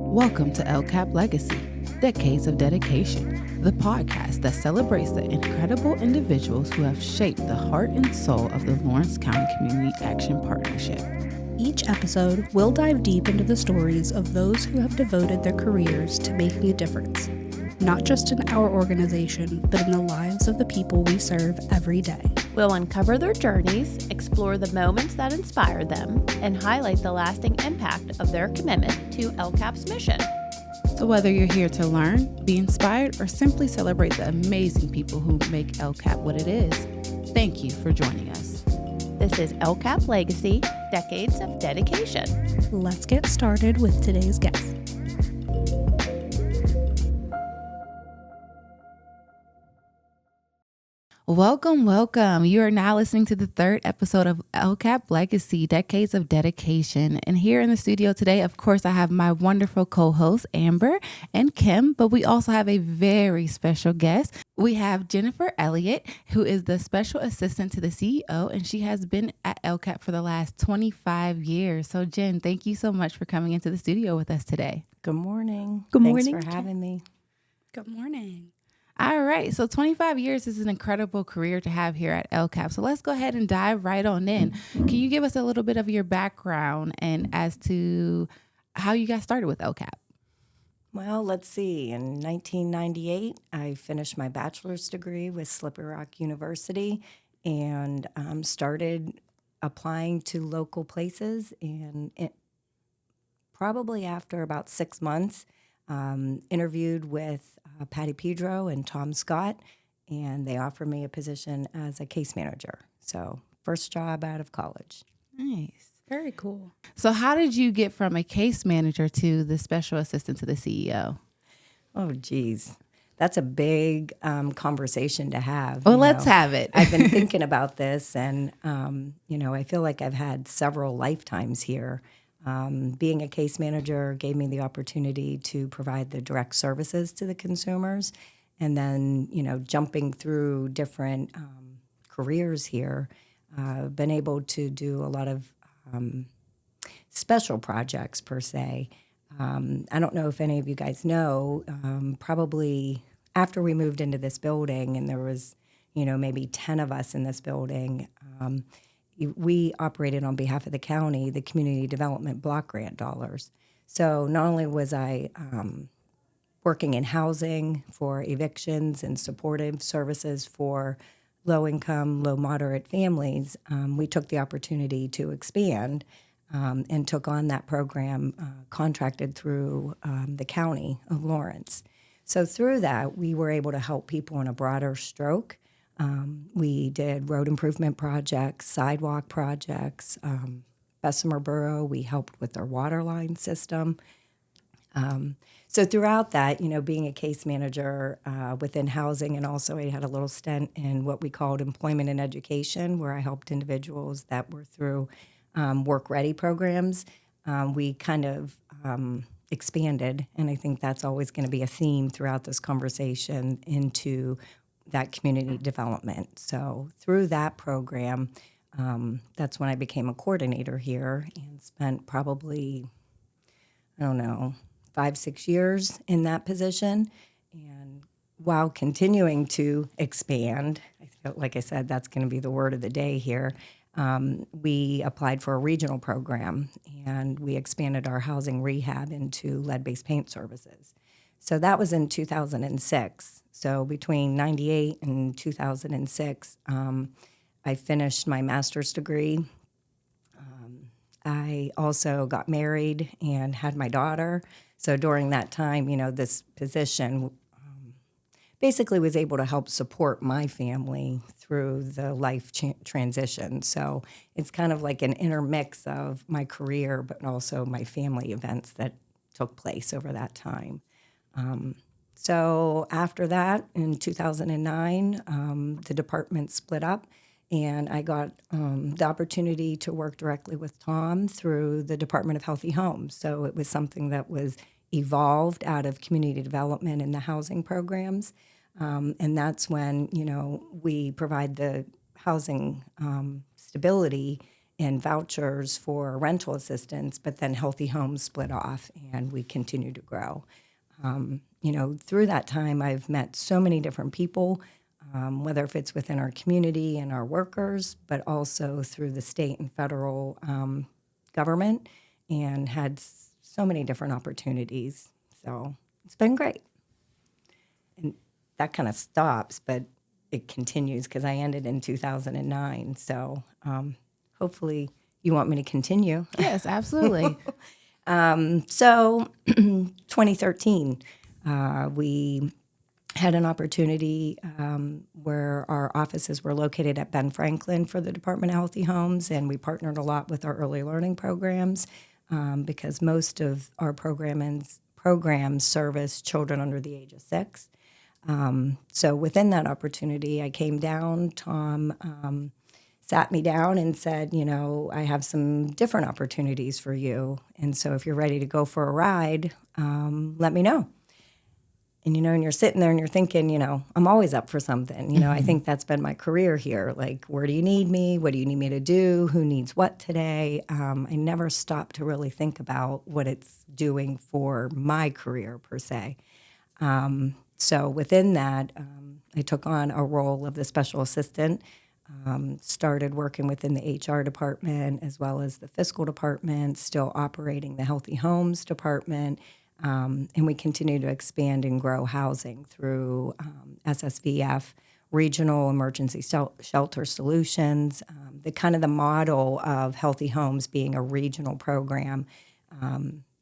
Welcome to LCAP Legacy, Decades of Dedication, the podcast that celebrates the incredible individuals who have shaped the heart and soul of the Lawrence County Community Action Partnership. Each episode, we'll dive deep into the stories of those who have devoted their careers to making a difference, not just in our organization, but in the lives of the people we serve every day. We'll uncover their journeys, explore the moments that inspired them, and highlight the lasting impact of their commitment to LCAP's mission. So whether you're here to learn, be inspired, or simply celebrate the amazing people who make LCAP what it is, thank you for joining us. This is LCAP Legacy, Decades of Dedication. Let's get started with today's guest. Welcome, welcome. You are now listening to the third episode of LCAP Legacy, Decades of Dedication. And here in the studio today, of course, I have my wonderful co-hosts, Amber and Kim, but we also have a very special guest. We have Jennifer Elliott, who is the Special Assistant to the CEO, and she has been at LCAP for the last 25 years. So Jen, thank you so much for coming into the studio with us today. Good morning. Good morning. Thanks for having me. Good morning. All right. So 25 years is an incredible career to have here at LCAP. So let's go ahead and dive right on in. Can you give us a little bit of your background and as to how you got started with LCAP? Well, let's see. In 1998, I finished my bachelor's degree with Slippery Rock University and started applying to local places. And probably after about 6 months, interviewed with Patty Pedro and Tom Scott, and they offered me a position as a case manager. So first job out of college. Nice. Very cool. So how did you get from a case manager to the special assistant to the CEO? Oh, geez. That's a big conversation to have. Well, let's have it. I've been thinking about this, and, I feel like I've had several lifetimes here. Being a case manager gave me the opportunity to provide the direct services to the consumers. And then, jumping through different careers here, been able to do a lot of special projects per se. I don't know if any of you guys know, probably after we moved into this building and there was, maybe 10 of us in this building, we operated on behalf of the county, the community development block grant dollars. So not only was I working in housing for evictions and supportive services for low-income, low-moderate families, we took the opportunity to expand and took on that program contracted through the county of Lawrence. So through that, we were able to help people in a broader stroke. We did road improvement projects, sidewalk projects. Bessemer Borough, we helped with their water line system. So throughout that, being a case manager within housing, and also I had a little stint in what we called employment and education, where I helped individuals that were through work-ready programs. We kind of expanded, and I think that's always going to be a theme throughout this conversation, into that community development. So through that program, that's when I became a coordinator here and spent probably, 5-6 years in that position. And while continuing to expand, I feel like I said, that's going to be the word of the day here. We applied for a regional program and we expanded our housing rehab into lead-based paint services. So that was in 2006. So between 98 and 2006, I finished my master's degree. I also got married and had my daughter. So during that time, this position basically was able to help support my family through the life transition. So it's kind of like an intermix of my career, but also my family events that took place over that time. So after that, in 2009, the department split up, and I got the opportunity to work directly with Tom through the Department of Healthy Homes. So it was something that was evolved out of community development and the housing programs. And that's when, we provide the housing stability and vouchers for rental assistance, but then Healthy Homes split off and we continue to grow. Through that time, I've met so many different people, whether if it's within our community and our workers, but also through the state and federal government, and had so many different opportunities. So it's been great. And that kind of stops, but it continues because I ended in 2009. So hopefully you want me to continue. Yes, absolutely. So 2013, we had an opportunity where our offices were located at Ben Franklin for the Department of Healthy Homes, and we partnered a lot with our early learning programs because most of our programs service children under the age of 6. So within that opportunity, I came down. Tom sat me down and said, I have some different opportunities for you. And so if you're ready to go for a ride, let me know. And you're sitting there and you're thinking, I'm always up for something. I think that's been my career here. Like, where do you need me? What do you need me to do? Who needs what today? I never stopped to really think about what it's doing for my career, per se. So within that, I took on a role of the special assistant, started working within the HR department as well as the fiscal department, still operating the Healthy Homes department. And we continue to expand and grow housing through SSVF, Regional Emergency Shelter Solutions. The model of Healthy Homes being a regional program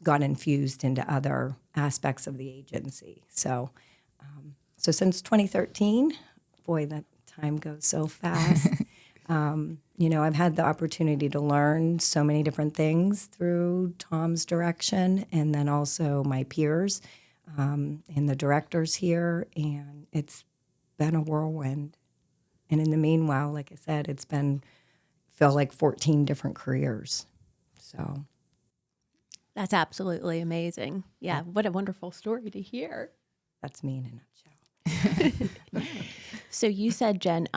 got infused into other aspects of the agency. So since 2013, boy, that time goes so fast. I've had the opportunity to learn so many different things through Tom's direction, and then also my peers and the directors here, and it's been a whirlwind. And in the meanwhile, like I said, feel like 14 different careers. So That's absolutely amazing. Yeah, what a wonderful story to hear. that's me in a nutshell. So you said, Jen,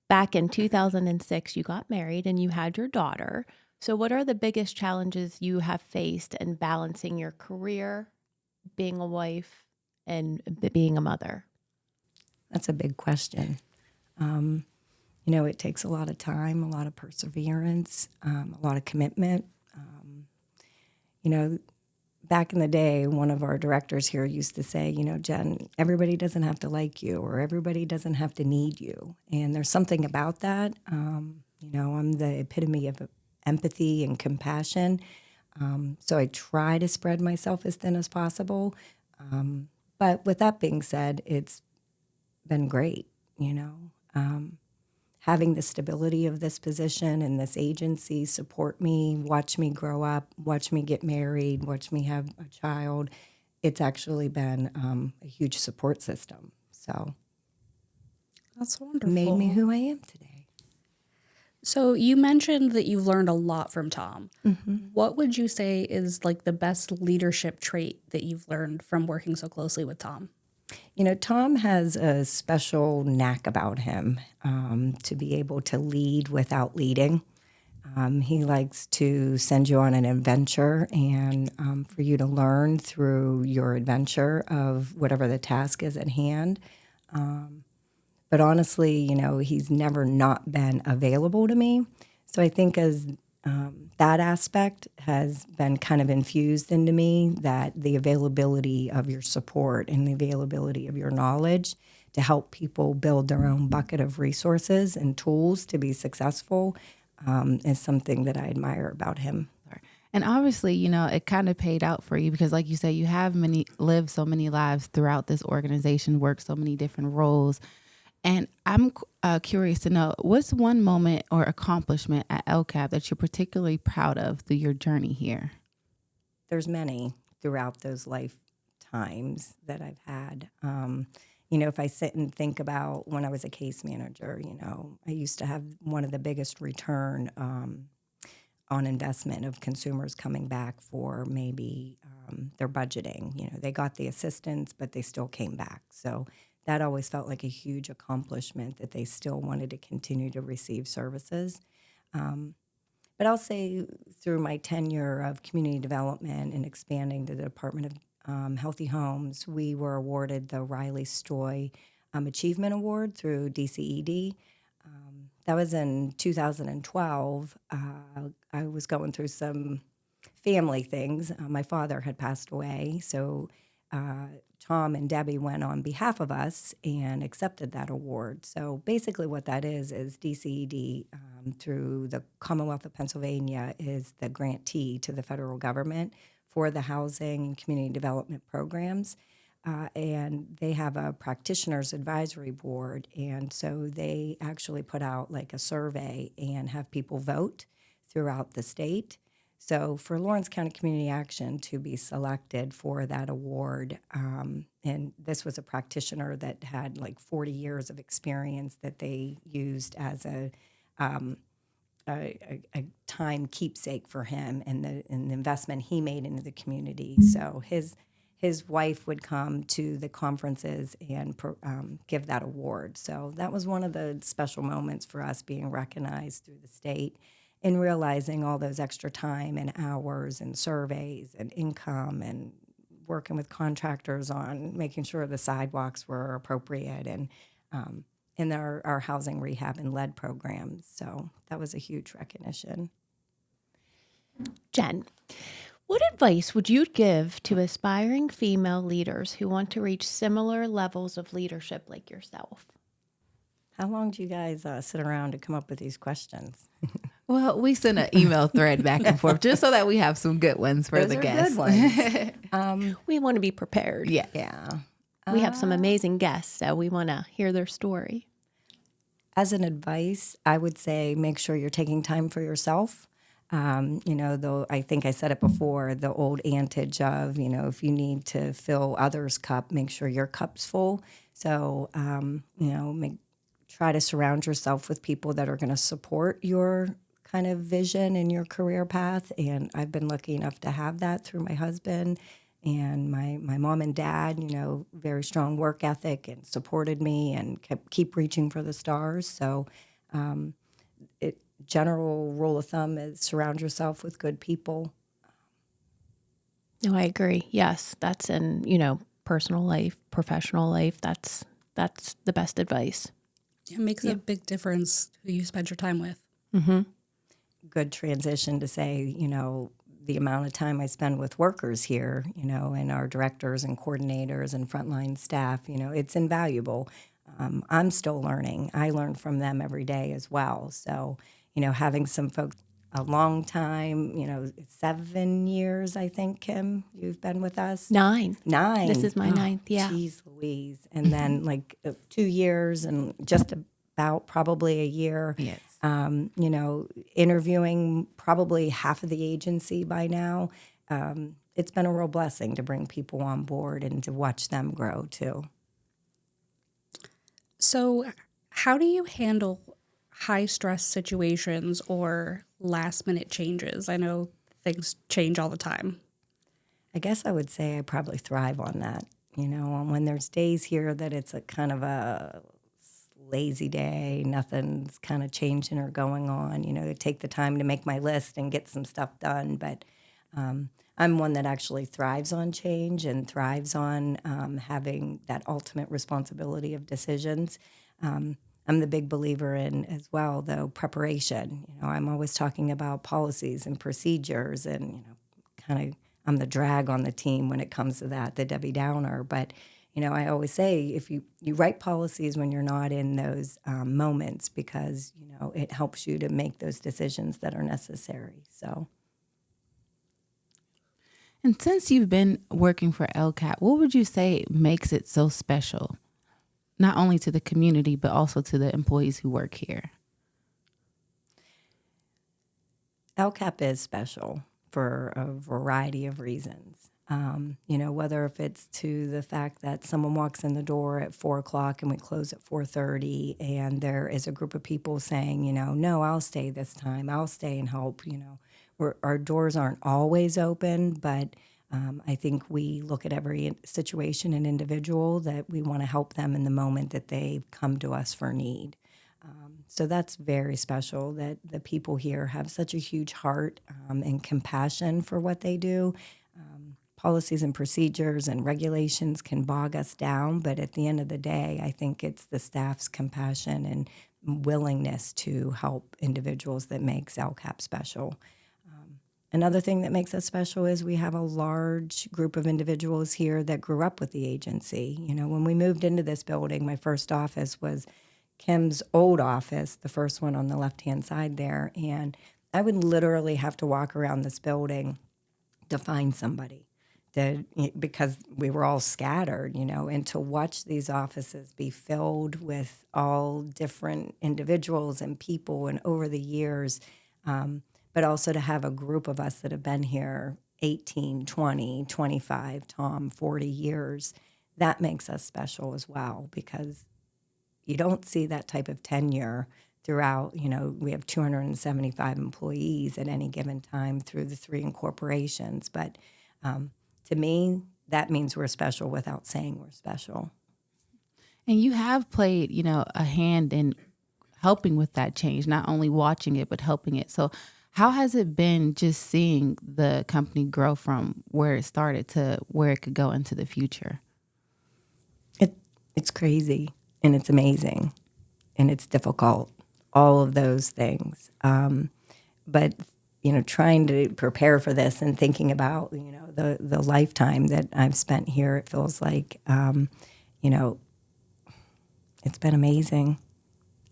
back in 2006, you got married and you had your daughter. So what are the biggest challenges you have faced in balancing your career, being a wife, and being a mother? That's a big question. It takes a lot of time, a lot of perseverance, a lot of commitment. Back in the day, one of our directors here used to say, Jen, everybody doesn't have to like you or everybody doesn't have to need you. And there's something about that. I'm the epitome of empathy and compassion. So I try to spread myself as thin as possible. But with that being said, it's been great, having the stability of this position and this agency support me, watch me grow up, watch me get married, watch me have a child. It's actually been a huge support system. So That's wonderful. made me who I am today. So you mentioned that you've learned a lot from Tom. Mm-hmm. What would you say is like the best leadership trait that you've learned from working so closely with Tom? Tom has a special knack about him to be able to lead without leading. He likes to send you on an adventure and for you to learn through your adventure of whatever the task is at hand. But honestly, he's never not been available to me. So I think as that aspect has been kind of infused into me, that the availability of your support and the availability of your knowledge to help people build their own bucket of resources and tools to be successful is something that I admire about him. And obviously, it kind of paid out for you because, like you said, you have lived so many lives throughout this organization, worked so many different roles. And I'm curious to know, what's one moment or accomplishment at LCAP that you're particularly proud of through your journey here? There's many throughout those lifetimes that I've had. If I sit and think about when I was a case manager, I used to have one of the biggest return on investment of consumers coming back for maybe their budgeting. They got the assistance, but they still came back. So that always felt like a huge accomplishment that they still wanted to continue to receive services. But I'll say through my tenure of community development and expanding the Department of Healthy Homes, we were awarded the Riley Stoy Achievement Award through DCED. That was in 2012. I was going through some family things. My father had passed away, so Tom and Debbie went on behalf of us and accepted that award. So basically, what that is DCED through the Commonwealth of Pennsylvania is the grantee to the federal government for the housing and community development programs. And they have a practitioners advisory board, and so they actually put out like a survey and have people vote throughout the state. So for Lawrence County Community Action to be selected for that award, and this was a practitioner that had like 40 years of experience that they used as a time keepsake for him and the investment he made into the community. So his wife would come to the conferences and give that award. So that was one of the special moments for us, being recognized through the state and realizing all those extra time and hours and surveys and income and working with contractors on making sure the sidewalks were appropriate and in our housing rehab and lead programs. So that was a huge recognition. Jen, what advice would you give to aspiring female leaders who want to reach similar levels of leadership like yourself? How long do you guys sit around to come up with these questions? Well, we send an email thread back and forth just so that we have some good ones for Those the are guests. good ones. We want to be prepared. Yeah. Yeah. We have some amazing guests, so we want to hear their story. As an advice, I would say make sure you're taking time for yourself. Though I think I said it before, the old adage of, if you need to fill others' cup, make sure your cup's full. So, try to surround yourself with people that are going to support your kind of vision and your career path. And I've been lucky enough to have that through my husband and my mom and dad, very strong work ethic and supported me and keep reaching for the stars. So general rule of thumb is surround yourself with good people. No, I agree. Yes, that's in, personal life, professional life. That's the best advice. It makes a big difference who you spend your time with. Mm-hmm. Good transition to say, the amount of time I spend with workers here, and our directors and coordinators and frontline staff, it's invaluable. I'm still learning. I learn from them every day as well. So, having some folks a long time, 7 years, I think, Kim, you've been with us. 9. 9. This is my 9th, yeah. Jeez Louise. And then 2 years and just about probably a year. Yes. Interviewing probably half of the agency by now. It's been a real blessing to bring people on board and to watch them grow too. So how do you handle high stress situations or last minute changes? I know things change all the time. I guess I would say I probably thrive on that. When there's days here that it's a kind of a lazy day, nothing's kind of changing or going on, to take the time to make my list and get some stuff done. But I'm one that actually thrives on change and thrives on having that ultimate responsibility of decisions. I'm the big believer in as well, though, preparation. I'm always talking about policies and procedures and, I'm the drag on the team when it comes to that, the Debbie Downer. But, I always say if you write policies when you're not in those moments because, it helps you to make those decisions that are necessary. So. And since you've been working for LCCAP, what would you say makes it so special? Not only to the community, but also to the employees who work here. LCCAP is special for a variety of reasons. Whether if it's to the fact that someone walks in the door at 4:00 and we close at 4:30, and there is a group of people saying, no, I'll stay this time. I'll stay and help. Our doors aren't always open, but I think we look at every situation and individual that we want to help them in the moment that they've come to us for need. So that's very special that the people here have such a huge heart and compassion for what they do. Policies and procedures and regulations can bog us down, but at the end of the day, I think it's the staff's compassion and willingness to help individuals that makes LCAP special. Another thing that makes us special is we have a large group of individuals here that grew up with the agency. You know, when we moved into this building, my first office was Kim's old office, the first one on the left-hand side there, and I would literally have to walk around this building to find somebody because we were all scattered, you know, and to watch these offices be filled with all different individuals and people and over the years, but also to have a group of us that have been here 18, 20, 25, Tom, 40 years, that makes us special as well because you don't see that type of tenure throughout. You know, we have 275 employees at any given time through the 3 incorporations, but to me, that means we're special without saying we're special. And you have played, a hand in helping with that change, not only watching it, but helping it. So how has it been just seeing the company grow from where it started to where it could go into the future? It's crazy and it's amazing and it's difficult, all of those things. But trying to prepare for this and thinking about, the lifetime that I've spent here, it feels like, it's been amazing.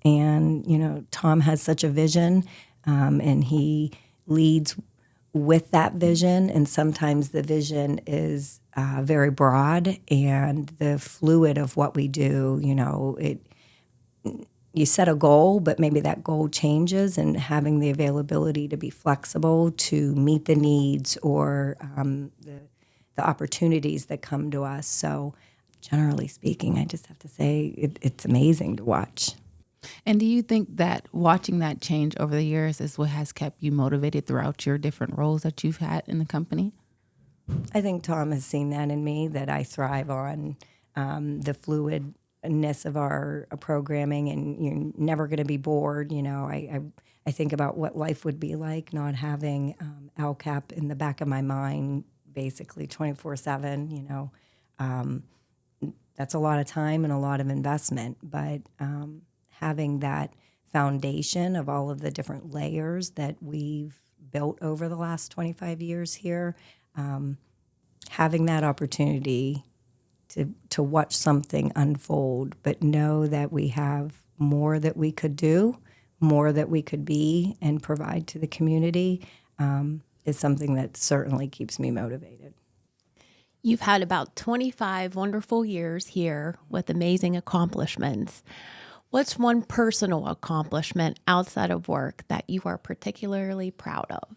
And, Tom has such a vision, and he leads with that vision. And sometimes the vision is very broad, and the fluid of what we do, you set a goal, but maybe that goal changes, and having the availability to be flexible to meet the needs or the opportunities that come to us. So generally speaking, I just have to say it's amazing to watch. And do you think that watching that change over the years is what has kept you motivated throughout your different roles that you've had in the company? I think Tom has seen that in me, that I thrive on the fluidness of our programming, and you're never going to be bored. I think about what life would be like not having LCAP in the back of my mind basically 24/7. That's a lot of time and a lot of investment, but having that foundation of all of the different layers that we've built over the last 25 years here, having that opportunity to watch something unfold, but know that we have more that we could do, more that we could be and provide to the community, is something that certainly keeps me motivated. You've had about 25 wonderful years here with amazing accomplishments. What's one personal accomplishment outside of work that you are particularly proud of?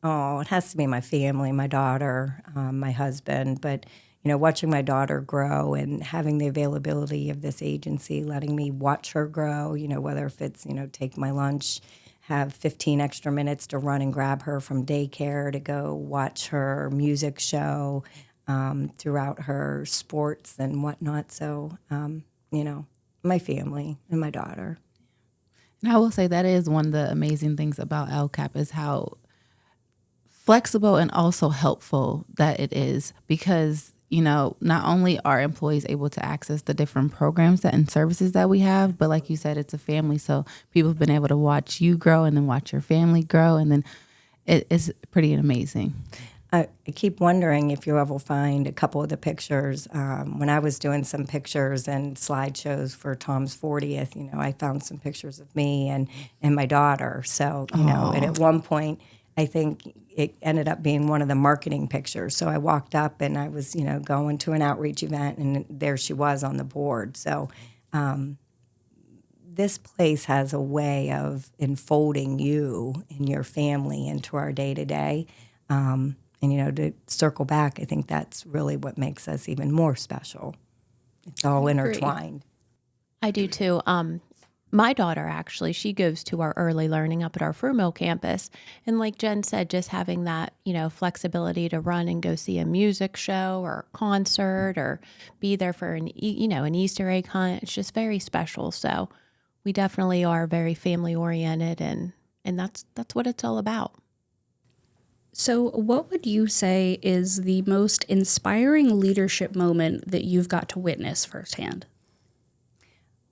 Oh, it has to be my family, my daughter, my husband, but watching my daughter grow and having the availability of this agency, letting me watch her grow, whether if it's, take my lunch, have 15 extra minutes to run and grab her from daycare to go watch her music show, throughout her sports and whatnot. So, my family and my daughter. And I will say that is one of the amazing things about LCAP is how flexible and also helpful that it is, because not only are employees able to access the different programs and services that we have, but like you said, it's a family. So people have been able to watch you grow and then watch your family grow. And then it's pretty amazing. I keep wondering if you ever find a couple of the pictures. When I was doing some pictures and slideshows for Tom's 40th, I found some pictures of me and my daughter. So, and at one point, I think it ended up being one of the marketing pictures. So I walked up and I was, going to an outreach event, and there she was on the board. So this place has a way of enfolding you and your family into our day-to-day. And, to circle back, I think that's really what makes us even more special. It's all intertwined. I do too. My daughter, actually, she goes to our early learning up at our Fruit Mill campus. And like Jen said, just having that, flexibility to run and go see a music show or a concert or be there for an Easter egg hunt, it's just very special. So We definitely are very family oriented, and that's what it's all about. So, what would you say is the most inspiring leadership moment that you've got to witness firsthand?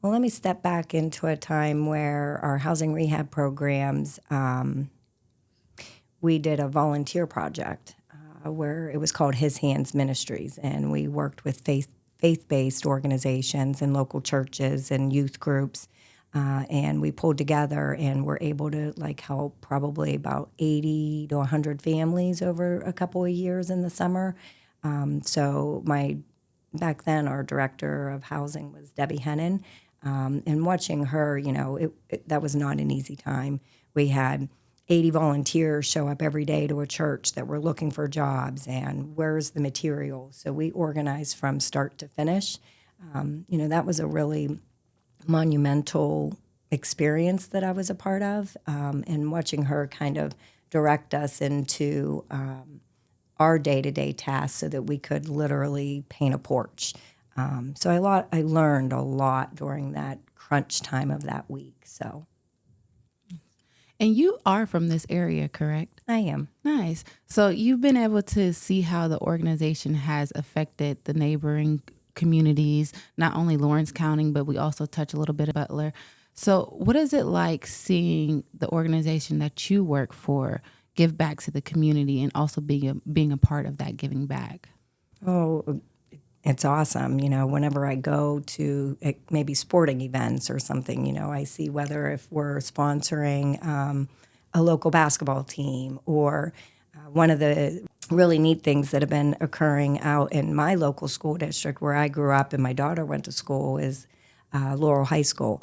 Well, let me step back into a time where our housing rehab programs, we did a volunteer project where it was called His Hands Ministries, and we worked with faith-based organizations and local churches and youth groups, and we pulled together and were able to help probably about 80 to 100 families over a couple of years in the summer. So back then, our director of housing was Debbie Hennon, and watching her, that was not an easy time. We had 80 volunteers show up every day to a church that were looking for jobs, and where's the material? So we organized from start to finish. That was a really monumental experience that I was a part of, and watching her kind of direct us into our day-to-day tasks so that we could literally paint a porch. So I learned a lot during that crunch time of that week. So. And you are from this area, correct? I am. Nice. So you've been able to see how the organization has affected the neighboring communities, not only Lawrence County, but we also touch a little bit of Butler. So what is it like seeing the organization that you work for give back to the community and also being a part of that giving back? Oh, it's awesome. Whenever I go to maybe sporting events or something, I see whether if we're sponsoring a local basketball team or one of the really neat things that have been occurring out in my local school district where I grew up and my daughter went to school is Laurel High School.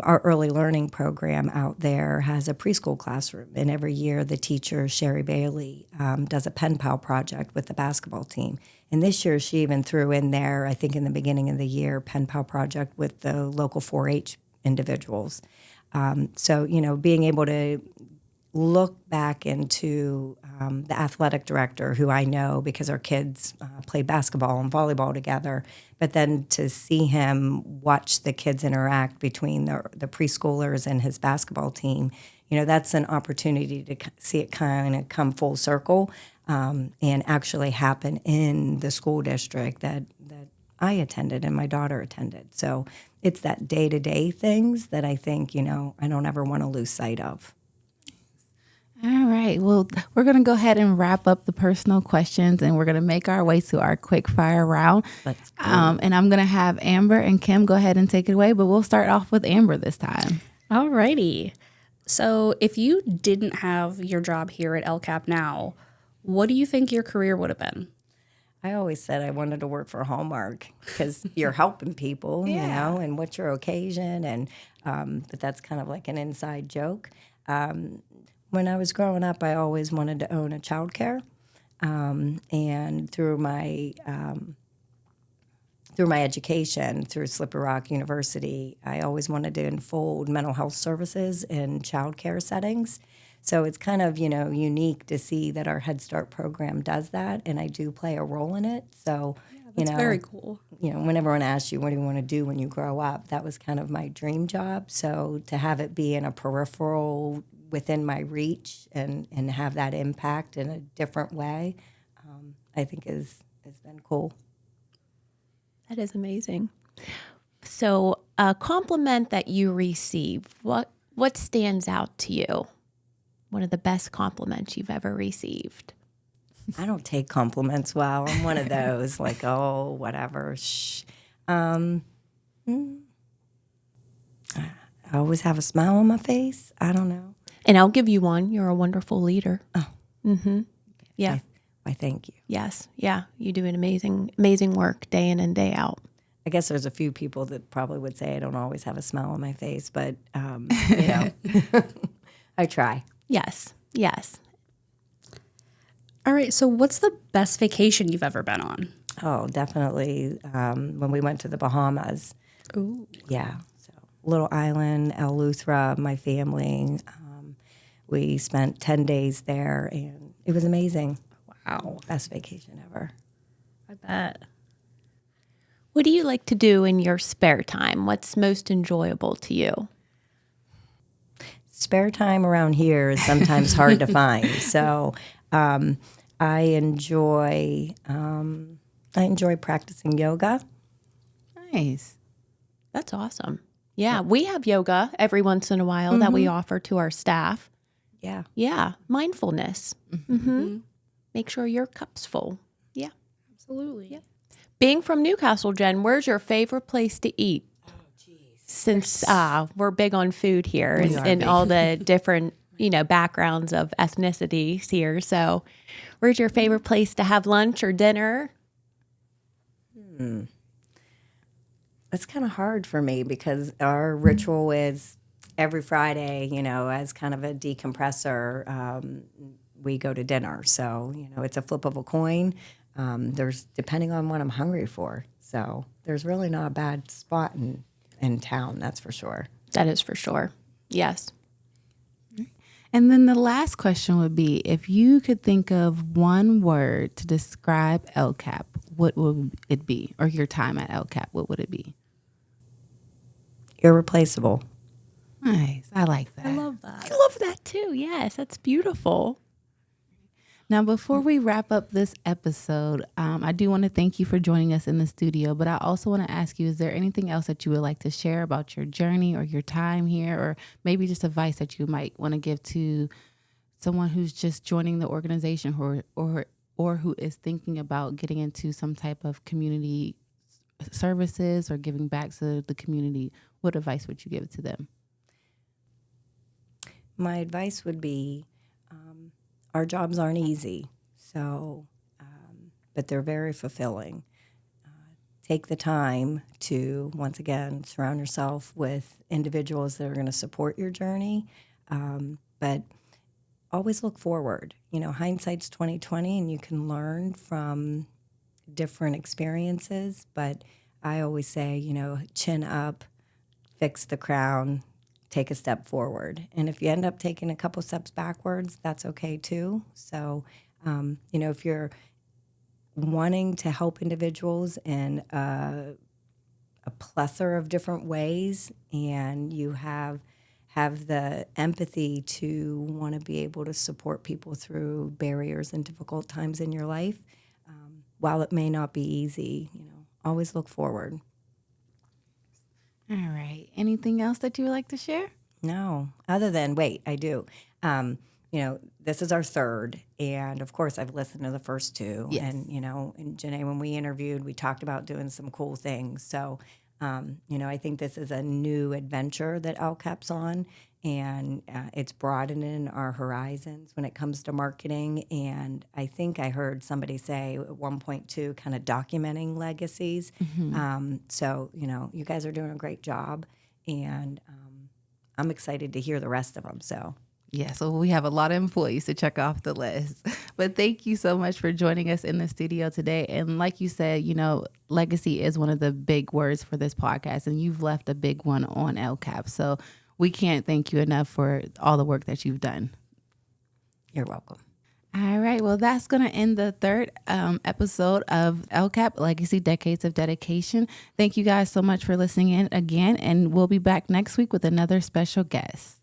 Our early learning program out there has a preschool classroom, and every year the teacher, Sherry Bailey, does a pen pal project with the basketball team. And this year she even threw in there, I think in the beginning of the year, pen pal project with the local 4-H individuals. So, being able to look back into the athletic director who I know because our kids play basketball and volleyball together, but then to see him watch the kids interact between the preschoolers and his basketball team, that's an opportunity to see it kind of come full circle and actually happen in the school district that I attended and my daughter attended. So it's that day-to-day things that I think, I don't ever want to lose sight of. All right. Well, we're going to go ahead and wrap up the personal questions, and we're going to make our way to our quick fire round. Let's go. And I'm going to have Amber and Kim go ahead and take it away, but we'll start off with Amber this time. All righty. So if you didn't have your job here at LCAP now, what do you think your career would have been? I always said I wanted to work for Hallmark because you're helping people, and what's your occasion, and but that's kind of like an inside joke. When I was growing up, I always wanted to own a childcare, and through my education through Slippery Rock University, I always wanted to unfold mental health services in childcare settings. So it's kind of unique to see that our Head Start program does that, and I do play a role in it. So that's very cool. When everyone asks you what do you want to do when you grow up, that was kind of my dream job. So to have it be in a peripheral within my reach and have that impact in a different way, I think has been cool. That is amazing. So a compliment that you receive, what stands out to you? One of the best compliments you've ever received? I don't take compliments well. I'm one of those oh, whatever. Shh. I always have a smile on my face. I don't know. And I'll give you one. You're a wonderful leader. Oh. Mm-hmm. Yeah. Why, thank you. Yes. Yeah. You do an amazing work day in and day out. I guess there's a few people that probably would say I don't always have a smile on my face, but, I try. Yes. Yes. All right. So what's the best vacation you've ever been on? Oh, definitely. When we went to the Bahamas. Ooh. Yeah. So little island, El Luthra, my family. We spent 10 days there, and it was amazing. Wow. Best vacation ever. I bet. What do you like to do in your spare time? What's most enjoyable to you? spare time around here is sometimes hard to find. So I enjoy practicing yoga. Nice. That's awesome. Yeah, we have yoga every once in a while that we offer to our staff. Yeah. Yeah, mindfulness. Make sure your cup's full. Yeah. Absolutely. Yeah. Being from Newcastle, Jen, where's your favorite place to eat? Since we're big on food here and all the different, backgrounds of ethnicities here. So where's your favorite place to have lunch or dinner? It's kind of hard for me because our ritual is every Friday, as kind of a decompressor, we go to dinner. So, it's a flip of a coin. There's depending on what I'm hungry for. So there's really not a bad spot in town, that's for sure. That is for sure. Yes. And then the last question would be, if you could think of one word to describe LCAP, what would it be? Or your time at LCAP, what would it be? Irreplaceable. Nice. I like that. I love that. I love that too. Yes, that's beautiful. Now, before we wrap up this episode, I do want to thank you for joining us in the studio, but I also want to ask you, is there anything else that you would like to share about your journey or your time here, or maybe just advice that you might want to give to someone who's just joining the organization or who is thinking about getting into some type of community services or giving back to the community? What advice would you give to them? My advice would be, our jobs aren't easy, so, but they're very fulfilling. Take the time to, once again, surround yourself with individuals that are going to support your journey, but always look forward. Hindsight's 20/20, and you can learn from different experiences, but I always say, chin up, fix the crown, take a step forward. And if you end up taking a couple steps backwards, that's okay too. So, if you're wanting to help individuals in a plethora of different ways, and you have the empathy to want to be able to support people through barriers and difficult times in your life, while it may not be easy, always look forward. All right. Anything else that you would like to share? No, other than, I do. This is our third, and of course I've listened to the first two. Yes. And, and Janae, when we interviewed, we talked about doing some cool things. So, I think this is a new adventure that LCAP's on, and it's broadening our horizons when it comes to marketing. And I think I heard somebody say at 1.2 kind of documenting legacies. So, you guys are doing a great job, and I'm excited to hear the rest of them. So. Yeah, so we have a lot of employees to check off the list. But thank you so much for joining us in the studio today. And like you said, legacy is one of the big words for this podcast, and you've left a big one on LCAP. So we can't thank you enough for all the work that you've done. You're welcome. All right, well, that's going to end the third episode of LCAP Legacy Decades of Dedication. Thank you guys so much for listening in again, and we'll be back next week with another special guest.